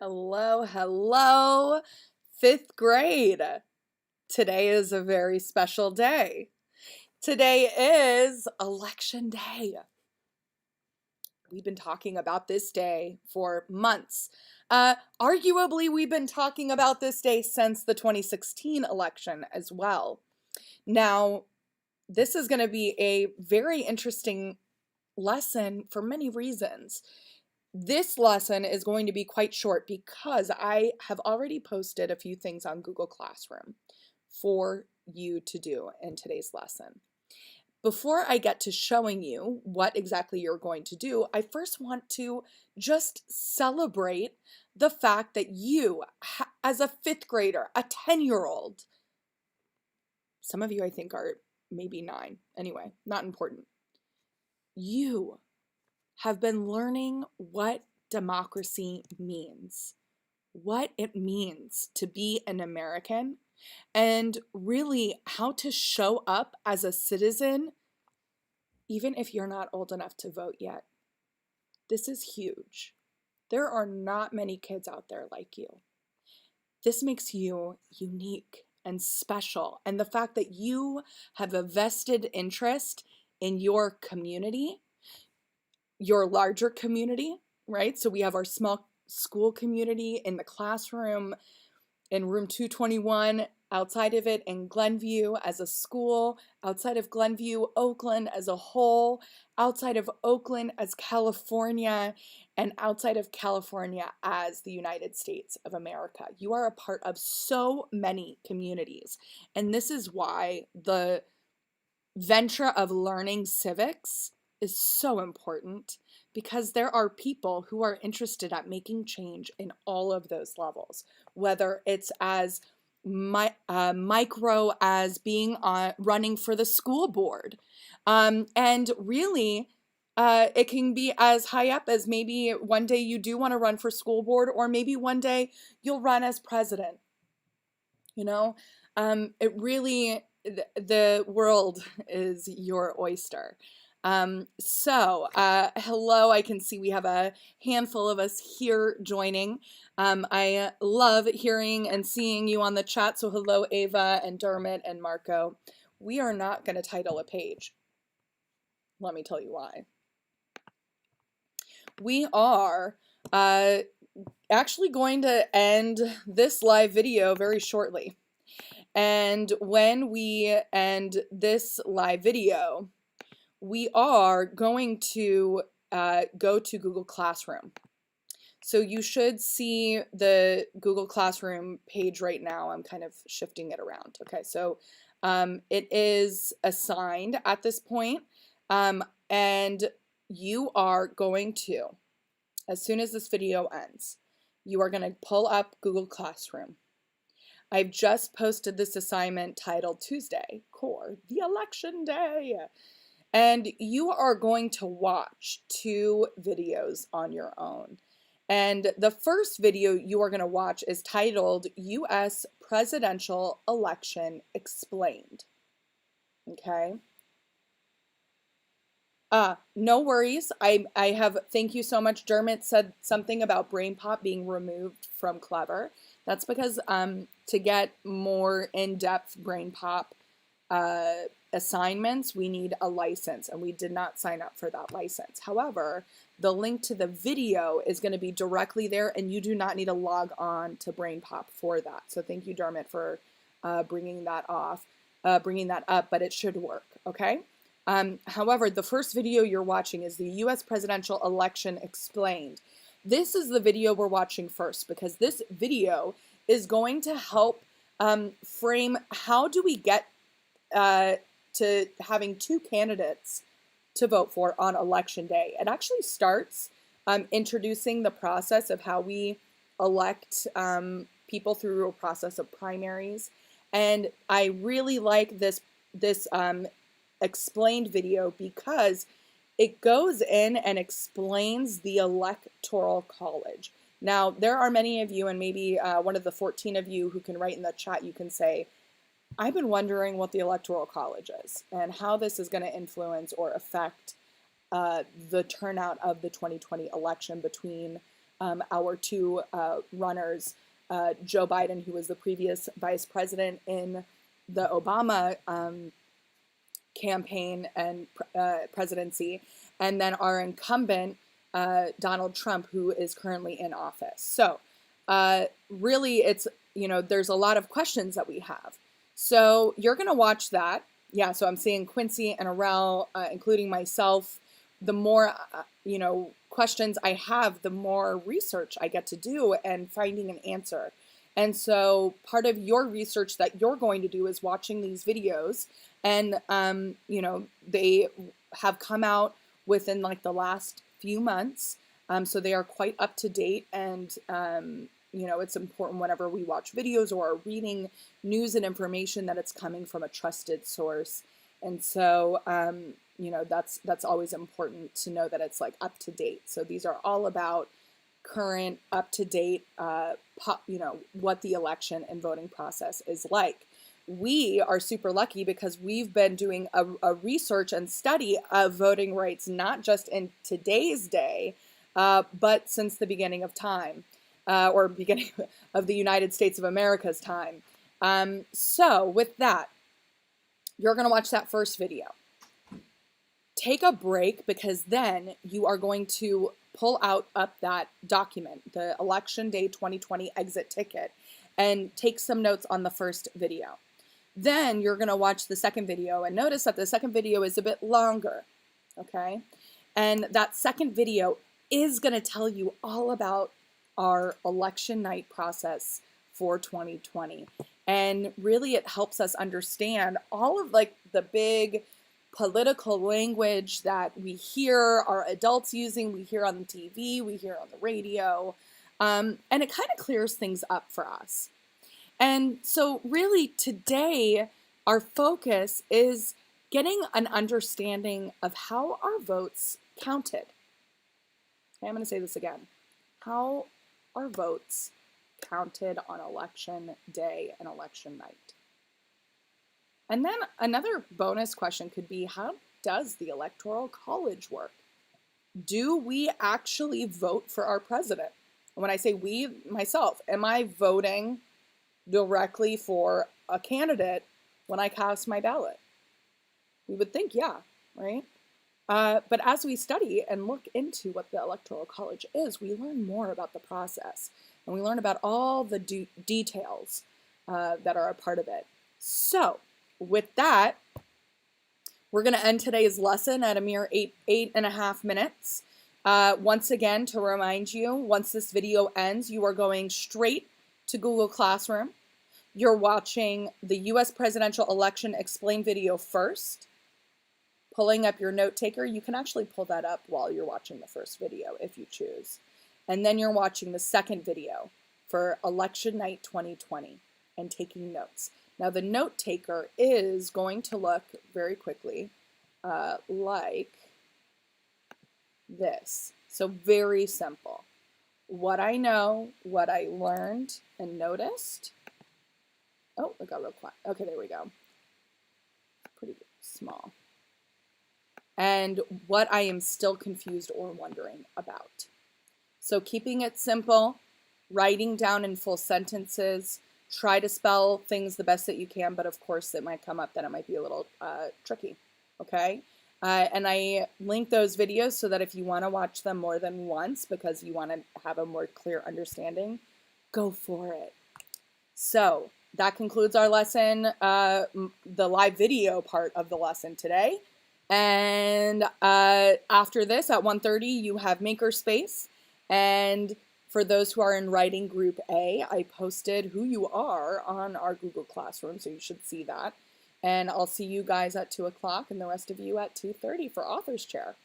Hello, hello, fifth grade. Today is a very special day. Today is Election Day. We've been talking about this day for months. Arguably, we've been talking about this day since the 2016 election as well. Now, this is going to be a very interesting lesson for many reasons. This lesson is going to be quite short because I have already posted a few things on Google Classroom for you to do in today's lesson. Before I get to showing you what exactly you're going to do, I first want to just celebrate the fact that you, as a fifth grader, a 10-year-old, some of you I think are maybe 9, anyway, not important, you have been learning what democracy means, what it means to be an American, and really how to show up as a citizen, even if you're not old enough to vote yet. This is huge. There are not many kids out there like you. This makes you unique and special, and the fact that you have a vested interest in your community, your larger community, right? So we have our small school community in the classroom, in room 221, outside of it in Glenview as a school, outside of Glenview, Oakland as a whole, outside of Oakland as California, and outside of California as the United States of America. You are a part of so many communities. And this is why the venture of learning civics is so important, because there are people who are interested at making change in all of those levels, whether it's as micro as being running for the school board, and really it can be as high up as maybe one day you do want to run for school board, or maybe one day you'll run as president. It really, the world is your oyster. Hello, I can see we have a handful of us here joining. I love hearing and seeing you on the chat. So hello, Ava and Dermot and Marco. We are not going to title a page. Let me tell you why. We are actually going to end this live video very shortly. And when we end this live video, we are going to go to Google Classroom. So you should see the Google Classroom page right now. I'm kind of shifting it around. Okay, so it is assigned at this point, and you are going to, as soon as this video ends, you are going to pull up Google Classroom. I've just posted this assignment titled Tuesday, Core, the Election Day. And you are going to watch 2 videos on your own. And the first video you are going to watch is titled U.S. Presidential Election Explained. Okay? No worries. I have, thank you so much. Dermot said something about brain pop being removed from Clever. That's because to get more in-depth brain pop assignments, we need a license, and we did not sign up for that license. However, the link to the video is going to be directly there, and you do not need to log on to brain pop for that. So thank you, Dermot, for bringing that up, but it should work. Okay. However, the first video you're watching is the U.S. Presidential Election Explained. This is the video we're watching first, because this video is going to help frame how do we get to having 2 candidates to vote for on Election Day. It actually starts introducing the process of how we elect people through a process of primaries. And I really like this explained video because it goes in and explains the Electoral College. Now, there are many of you, and maybe one of the 14 of you who can write in the chat, you can say, I've been wondering what the Electoral College is and how this is going to influence or affect the turnout of the 2020 election between our two runners, Joe Biden, who was the previous vice president in the Obama campaign and presidency, and then our incumbent, Donald Trump, who is currently in office. So really, it's, there's a lot of questions that we have. So you're going to watch that. Yeah, so I'm seeing Quincy and Arel, including myself. The more, questions I have, the more research I get to do and finding an answer. And so part of your research that you're going to do is watching these videos. And, they have come out within like the last few months. So they are quite up to date. And, it's important whenever we watch videos or are reading news and information that it's coming from a trusted source. And so, that's always important to know that it's like up to date. So these are all about current, up to date, what the election and voting process is like. We are super lucky because we've been doing a research and study of voting rights, not just in today's day, but since the beginning of time, or beginning of the United States of America's time. So with that, you're going to watch that first video. Take a break, because then you are going to pull up that document, the Election Day 2020 exit ticket, and take some notes on the first video. Then you're going to watch the second video, and notice that the second video is a bit longer, okay? And that second video is going to tell you all about our election night process for 2020. And really it helps us understand all of like the big political language that we hear our adults using, we hear on the TV, we hear on the radio, and it kind of clears things up for us. And so really today, our focus is getting an understanding of how our votes counted. Okay, I'm going to say this again. How are votes counted on election day and election night? And then another bonus question could be, how does the Electoral College work? Do we actually vote for our president? And when I say we, myself, am I voting directly for a candidate when I cast my ballot? We would think, yeah, right? But as we study and look into what the Electoral College is, we learn more about the process. And we learn about all the details that are a part of it. So, with that, we're going to end today's lesson at a mere 8.5 minutes. Once again, to remind you, once this video ends, you are going straight to Google Classroom. You're watching the U.S. Presidential Election Explained video first. Pulling up your note taker, you can actually pull that up while you're watching the first video if you choose. And then you're watching the second video for Election Night 2020 and taking notes. Now the note taker is going to look very quickly like this. So very simple. What I know, what I learned and noticed. Oh, it got real quiet. Okay, there we go. Pretty small. And what I am still confused or wondering about. So keeping it simple, writing down in full sentences, try to spell things the best that you can, but of course it might come up that it might be a little tricky, okay? And I link those videos so that if you want to watch them more than once because you want to have a more clear understanding, go for it. So that concludes our lesson, the live video part of the lesson today. And after this, at 1:30, you have Makerspace. And for those who are in writing group A, I posted who you are on our Google Classroom, so you should see that. And I'll see you guys at 2 o'clock and the rest of you at 2:30 for Author's Chair.